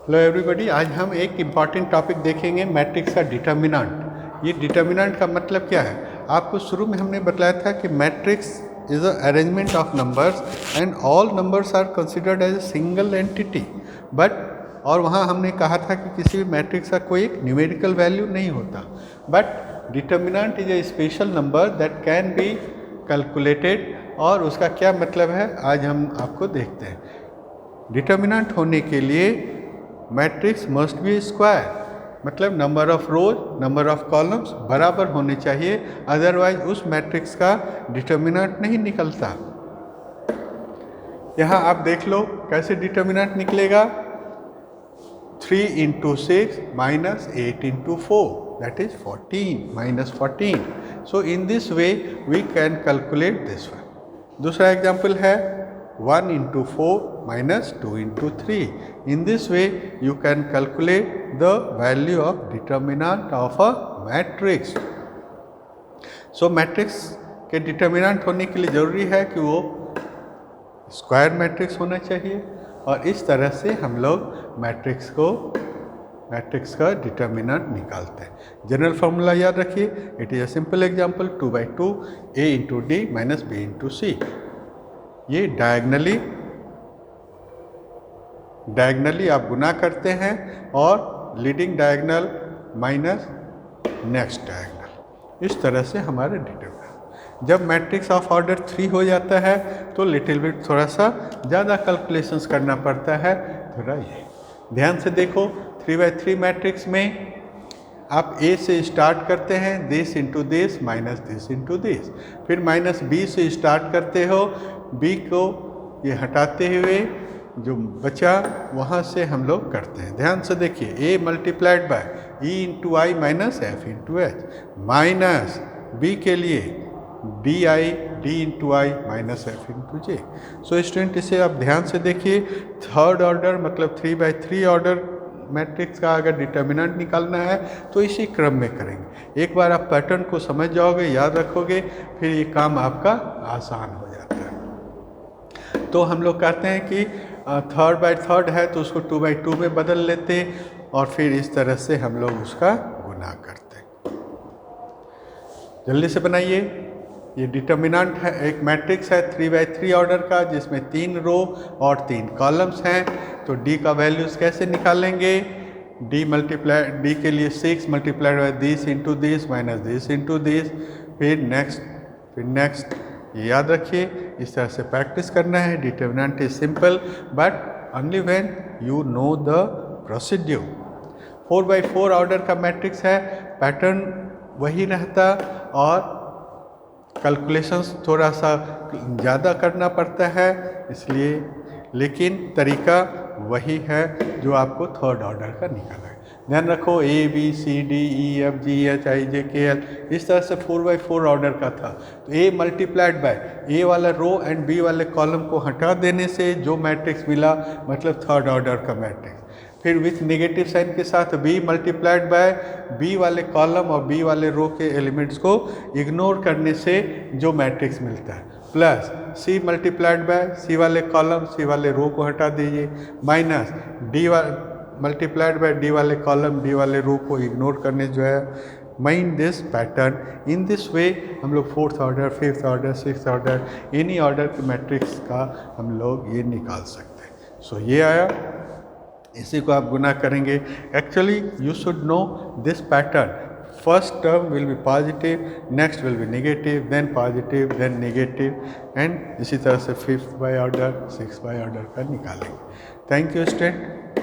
Hello everybody, आज हम एक इम्पॉर्टेंट टॉपिक देखेंगे मैट्रिक्स का डिटर्मिनेंट। ये डिटर्मिनेंट का मतलब क्या है? आपको शुरू में हमने बताया था कि matrix is a arrangement of numbers and all numbers are considered as a single entity. But और वहाँ हमने कहा था कि किसी भी मैट्रिक्स का कोई एक न्यूमेरिकल वैल्यू नहीं होता। But determinant is a special number that can be calculated. और उसका क्या मतलब है आज हम आपको देखते हैं। डिटर्मिनेंट होने के लिए मैट्रिक्स मस्ट बी स्क्वायर, मतलब number of rose number of columns बराबर होने चाहिए, अदरवाइज उस मैट्रिक्स का डिटर्मिनेंट नहीं निकलता। यहाँ आप देख लो कैसे डिटर्मिनेंट निकलेगा। 3 into 6 minus 8 into 4, that is 14 minus 14. So in this way we can calculate this one. दूसरा एग्जाम्पल है 1 into 4 minus 2 into 3. In this way you can calculate the value of determinant of a matrix. So matrix के determinant होने के लिए ज़रूरी है कि वो स्क्वायर मैट्रिक्स होना चाहिए, और इस तरह से हम लोग मैट्रिक्स का डिटर्मिनेंट निकालते हैं। जनरल फार्मूला याद रखिए, it is a simple example 2/2 a into D minus b into C. ये डायगनली आप गुना करते हैं और leading diagonal minus next diagonal, इस तरह से हमारे डिटर्मिनेंट। जब मैट्रिक्स ऑफ ऑर्डर 3 हो जाता है तो लिटिल बिट थोड़ा सा ज़्यादा कैलकुलेशंस करना पड़ता है। थोड़ा ये ध्यान से देखो, 3/3 मैट्रिक्स में आप a से स्टार्ट करते हैं, this into this minus this into this, फिर माइनस b से स्टार्ट करते हो, b को ये हटाते हुए जो बचा वहाँ से हम लोग करते हैं। ध्यान से देखिए, a multiplied by e into I minus F into H, minus b के लिए डी इंटू आई माइनस एफ इंटू जे। सो स्टूडेंट, इसे आप ध्यान से देखिए। थर्ड ऑर्डर मतलब 3/3 ऑर्डर मैट्रिक्स का अगर डिटर्मिनेंट निकालना है तो इसी क्रम में करेंगे। एक बार आप पैटर्न को समझ जाओगे, याद रखोगे, फिर ये काम आपका आसान हो जाता है। तो हम लोग कहते हैं कि 3/3 है तो उसको 2/2 में बदल लेते और फिर इस तरह से हम लोग उसका गुना करते। जल्दी से बनाइए। ये डिटर्मिनेंट है, एक मैट्रिक्स है 3/3 ऑर्डर का जिसमें 3 रो और 3 कॉलम्स हैं। तो डी का वैल्यूज़ कैसे निकालेंगे? डी के लिए 6 multiplied by this into this minus this into this, फिर नेक्स्ट। ये याद रखिए, इस तरह से प्रैक्टिस करना है। Determinant is simple but only when you know the procedure. 4/4 order का मैट्रिक्स है, पैटर्न वही रहता और कैलकुलेशंस थोड़ा सा ज़्यादा करना पड़ता है इसलिए, लेकिन तरीका वही है जो आपको थर्ड ऑर्डर का निकाला है। ध्यान रखो, A B C D E F G H I J K L, इस तरह से 4/4 ऑर्डर का था। तो ए मल्टीप्लाइड बाय ए वाला रो एंड बी वाले कॉलम को हटा देने से जो मैट्रिक्स मिला मतलब थर्ड ऑर्डर का मैट्रिक्स। फिर विथ नेगेटिव साइन के साथ b मल्टीप्लाइड बाय b वाले कॉलम और b वाले रो के एलिमेंट्स को इग्नोर करने से जो मैट्रिक्स मिलता है, plus c multiplied by c वाले कॉलम c वाले रो को हटा दीजिए, minus d multiplied by d वाले कॉलम d वाले रो को इग्नोर करने जो है। Mind this pattern. In this way हम लोग 4th order 5th order 6th order any order के मैट्रिक्स का हम लोग ये निकाल सकते हैं। सो ये आया, इसी को आप गुना करेंगे। Actually you should know this pattern. First term will be positive, next will be negative, then positive, then negative, and इसी तरह से 5th by order 6th by order का निकालेंगे। Thank you student.